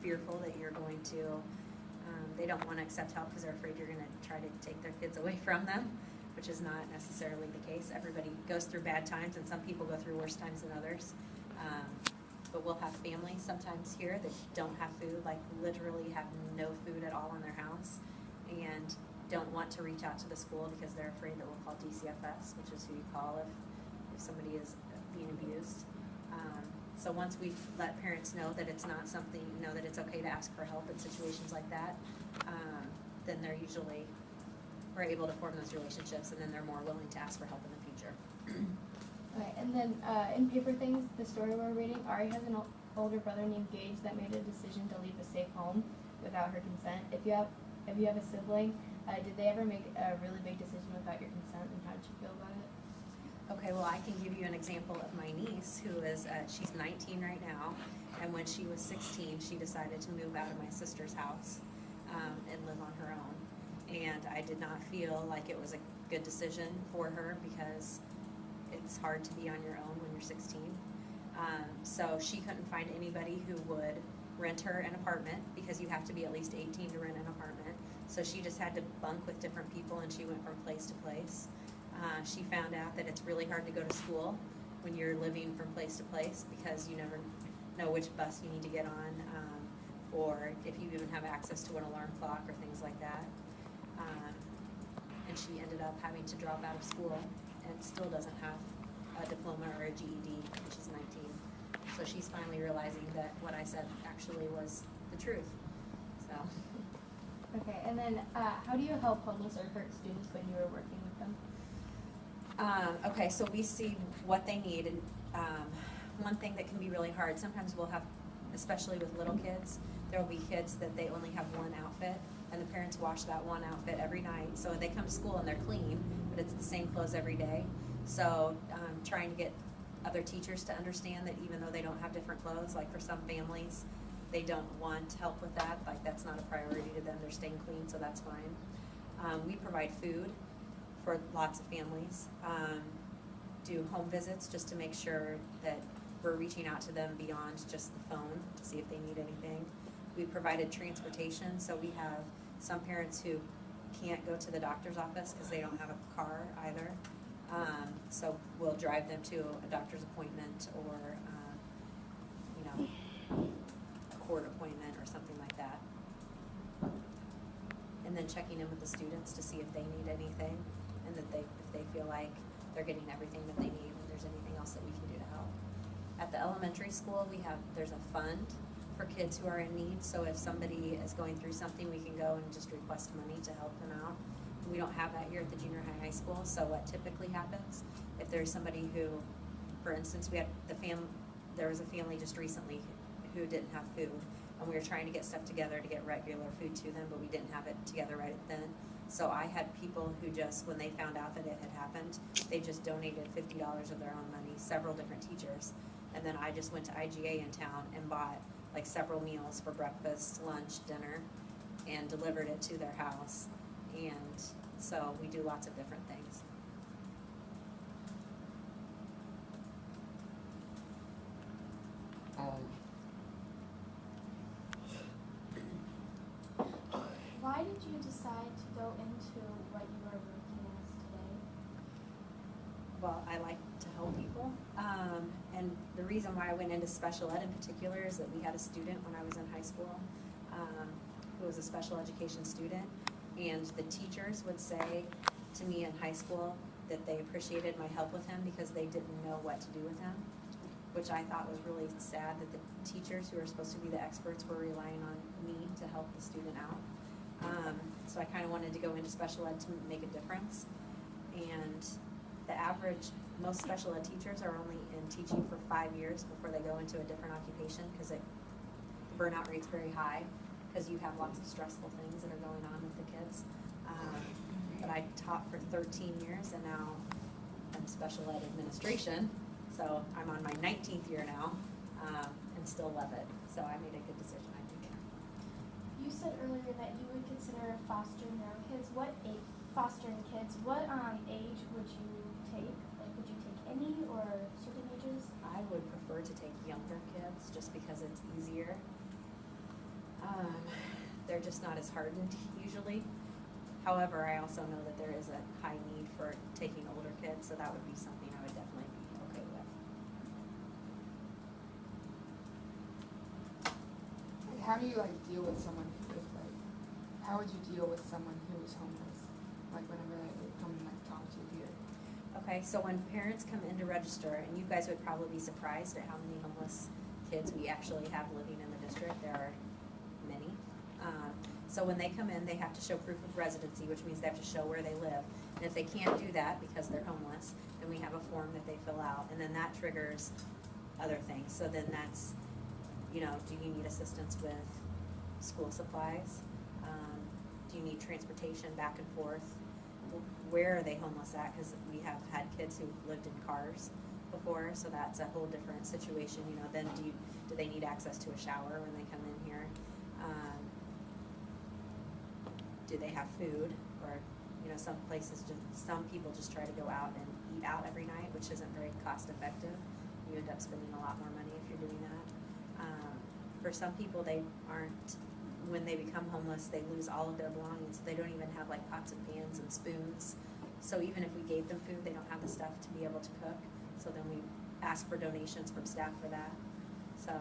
fearful that you're going to, they don't want to accept help because they're afraid you're going to try to take their kids away from them, which is not necessarily the case. Everybody goes through bad times, and some people go through worse times than others. But we'll have families sometimes here that don't have food, like literally have no food at all in their house, and don't want to reach out to the school because they're afraid that we'll call DCFS, which is who you call if somebody is being abused. So once we let parents know that it's not something, that it's okay to ask for help in situations like that, then we're able to form those relationships, and then they're more willing to ask for help in the future. Okay, and then in Paper Things, the story we're reading, Ari has an older brother named Gage that made a decision to leave a safe home without her consent. If you have a sibling, did they ever make a really big decision without your consent, and how did you feel about it? Okay, well, I can give you an example of my niece, who is, she's 19 right now, and when she was 16, she decided to move out of my sister's house and live on her own. And I did not feel like it was a good decision for her because it's hard to be on your own when you're 16. So she couldn't find anybody who would rent her an apartment because you have to be at least 18 to rent an apartment. So she just had to bunk with different people, and she went from place to place. She found out that it's really hard to go to school when you're living from place to place because you never know which bus you need to get on, or if you even have access to an alarm clock or things like that. And she ended up having to drop out of school and still doesn't have a diploma or a GED, and she's 19. So she's finally realizing that what I said actually was the truth. So. Okay, and then how do you help homeless or hurt students when you are working with them? Okay, so we see what they need, and one thing that can be really hard, sometimes we'll have, especially with little kids, there will be kids that they only have one outfit, and the parents wash that one outfit every night. So they come to school and they're clean, but it's the same clothes every day. So trying to get other teachers to understand that even though they don't have different clothes, like for some families, they don't want help with that. Like that's not a priority to them. They're staying clean, so that's fine. We provide food for lots of families. Do home visits just to make sure that we're reaching out to them beyond just the phone to see if they need anything. We provided transportation, so we have some parents who can't go to the doctor's office because they don't have a car either. So we'll drive them to a doctor's appointment or, a court appointment or something like that. And then checking in with the students to see if they need anything, and that if they feel like they're getting everything that they need, and there's anything else that we can do to help. At the elementary school, there's a fund for kids who are in need. So if somebody is going through something, we can go and just request money to help them out. We don't have that here at the junior high school. So what typically happens, if there's somebody who, for instance, there was a family just recently who didn't have food, and we were trying to get stuff together to get regular food to them, but we didn't have it together right then. So I had people who just, when they found out that it had happened, they just donated $50 of their own money, several different teachers. And then I just went to IGA in town and bought like several meals for breakfast, lunch, dinner, and delivered it to their house. And so we do lots of different things. Why did you decide to go into what you are working as today? Well, I like to help people. And the reason why I went into special ed in particular is that we had a student when I was in high school who was a special education student. And the teachers would say to me in high school that they appreciated my help with him because they didn't know what to do with him, which I thought was really sad that the teachers who are supposed to be the experts were relying on me to help the student out. So I kind of wanted to go into special ed to make a difference. And the average, most special ed teachers are only in teaching for 5 years before they go into a different occupation because the burnout rate's very high because you have lots of stressful things that are going on with the kids. But I taught for 13 years and now I'm special ed administration. So I'm on my 19th year now and still love it. So I made a good decision, I think. You said earlier that you would consider fostering your own kids. What age would you take? Like, would you take any or certain ages? I would prefer to take younger kids just because it's easier. they're just not as hardened usually. However, I also know that there is a high need for taking older kids, so that would be something I would definitely be okay with. Like, how do you like deal with someone who is like, how would you deal with someone who is homeless? Like whenever they come and like talk to you here. Okay, so when parents come in to register, and you guys would probably be surprised at how many homeless kids we actually have living in the district. There are many. So when they come in, they have to show proof of residency, which means they have to show where they live. And if they can't do that because they're homeless, then we have a form that they fill out, and then that triggers other things. So then that's, you know, do you need assistance with school supplies? Do you need transportation back and forth? Where are they homeless at? Because we have had kids who lived in cars before, so that's a whole different situation. You know, then do they need access to a shower when they come in here? Do they have food? Or, you know, some people just try to go out and eat out every night, which isn't very cost effective. You end up spending a lot more money if you're doing that. For some people, when they become homeless, they lose all of their belongings. They don't even have like pots and pans and spoons. So even if we gave them food, they don't have the stuff to be able to cook. So then we ask for donations from staff for that. So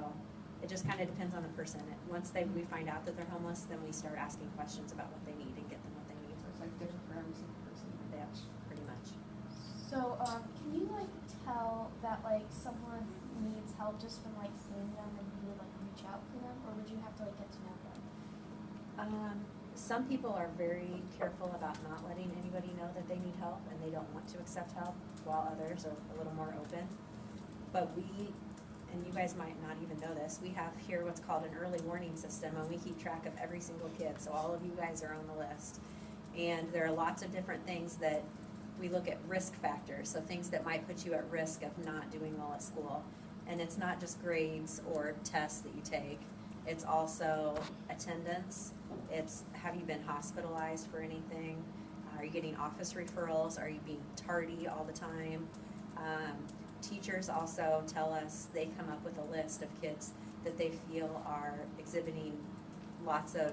it just kind of depends on the person. Once we find out that they're homeless, then we start asking questions about what they need and get them what they need. So it's like different for every single person. Yeah, pretty much. So, can you like tell that like someone needs help just from like seeing them and you would like reach out to them, or would you have to like get to know them? Some people are very careful about not letting anybody know that they need help and they don't want to accept help, while others are a little more open. But and you guys might not even know this, we have here what's called an early warning system, and we keep track of every single kid, so all of you guys are on the list. And there are lots of different things that we look at risk factors, so things that might put you at risk of not doing well at school. And it's not just grades or tests that you take, it's also attendance, it's have you been hospitalized for anything, are you getting office referrals, are you being tardy all the time. Teachers also tell us, they come up with a list of kids that they feel are exhibiting lots of,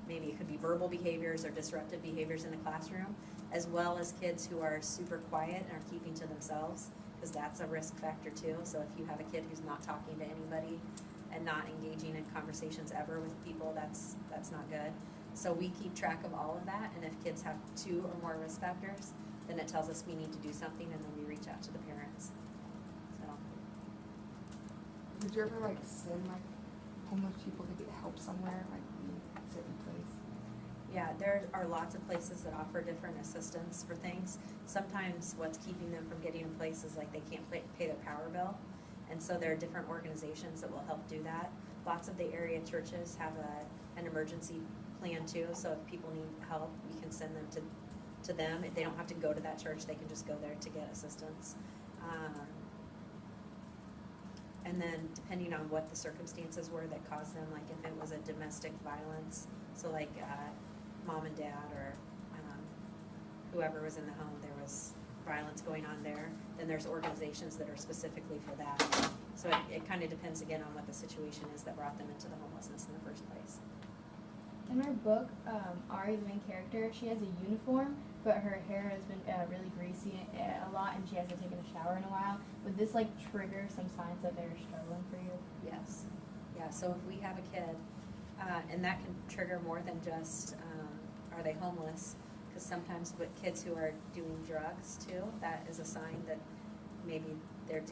maybe it could be verbal behaviors or disruptive behaviors in the classroom, as well as kids who are super quiet and are keeping to themselves, because that's a risk factor too. So if you have a kid who's not talking to anybody and not engaging in conversations ever with people, that's not good. So we keep track of all of that, and if kids have 2 or more risk factors, then it tells us we need to do something, and then we reach out to the parents. So. Would you ever like send like homeless people to get help somewhere, like in a certain place? Yeah, there are lots of places that offer different assistance for things. Sometimes what's keeping them from getting in place is like they can't pay their power bill, and so there are different organizations that will help do that. Lots of the area churches have an emergency plan too, so if people need help, we can send them to them. If they don't have to go to that church, they can just go there to get assistance. And then depending on what the circumstances were that caused them, like if it was a domestic violence, so like mom and dad or whoever was in the home, there was violence going on there, then there's organizations that are specifically for that. So it kind of depends again on what the situation is that brought them into the homelessness in the first place. In our book, Ari, the main character, she has a uniform, but her hair has been really greasy a lot, and she hasn't taken a shower in a while. Would this like trigger some signs that they're struggling for you? Yes. Yeah, so if we have a kid, and that can trigger more than just, are they homeless? Because sometimes with kids who are doing drugs too, that is a sign that maybe they're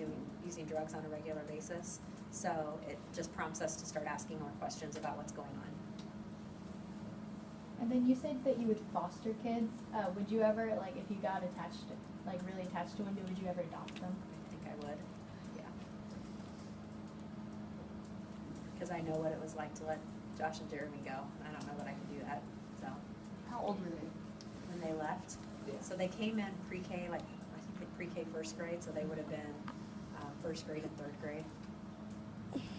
using drugs on a regular basis. So it just prompts us to start asking more questions about what's going on. And then you said that you would foster kids. Would you ever, like, if you got attached, like really attached to one, would you ever adopt them? I think I would, yeah. Because I know what it was like to let Josh and Jeremy go. I don't know that I could do that, so. How old were they? When they left? Yeah. So they came in pre-K, like, I think like pre-K first grade, so they would have been first grade and third grade.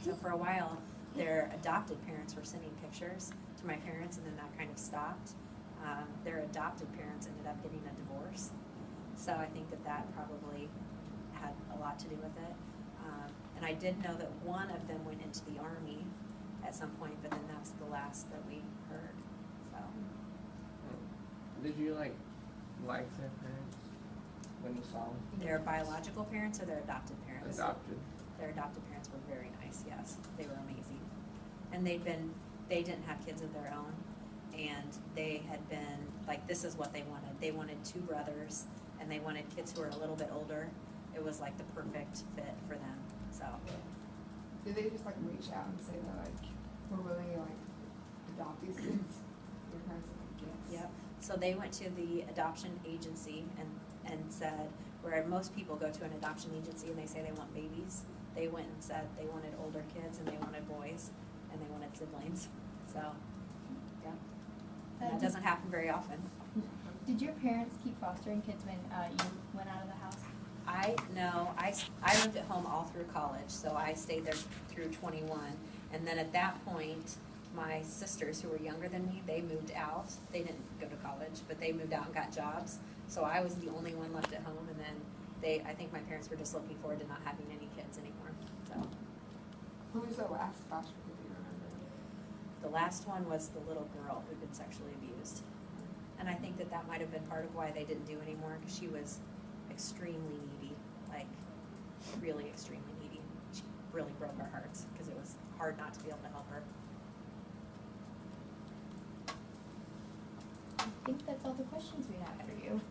So for a while, their adopted parents were sending pictures to my parents, and then that kind of stopped. Their adopted parents ended up getting a divorce. So I think that probably had a lot to do with it. And I did know that one of them went into the Army, at some point, but then that's the last that we heard, so. Did you like their parents when you saw them? Their biological parents or their adopted parents? Adopted. Their adopted parents were very nice, yes, they were amazing. And they didn't have kids of their own, and they had been, like, this is what they wanted 2 brothers, and they wanted kids who were a little bit older. It was like the perfect fit for them, so. Did they just like reach out and say that like we're willing to like adopt these kids? Your parents were like, yes. Yep, so they went to the adoption agency and said, where most people go to an adoption agency and they say they want babies, they went and said they wanted older kids and they wanted boys and they wanted siblings, so, yeah. That doesn't happen very often. Did your parents keep fostering kids when you went out of the house? I lived at home all through college, so I stayed there through 21. And then at that point, my sisters who were younger than me, they moved out. They didn't go to college, but they moved out and got jobs. So I was the only one left at home, and then I think my parents were just looking forward to not having any kids anymore, so. Who was the last foster kid that you remember? The last one was the little girl who'd been sexually abused. And I think that might have been part of why they didn't do anymore, because she was extremely needy, like really extremely needy. She really broke our hearts, because it was hard not to be able to help her. I think that's all the questions we have for you.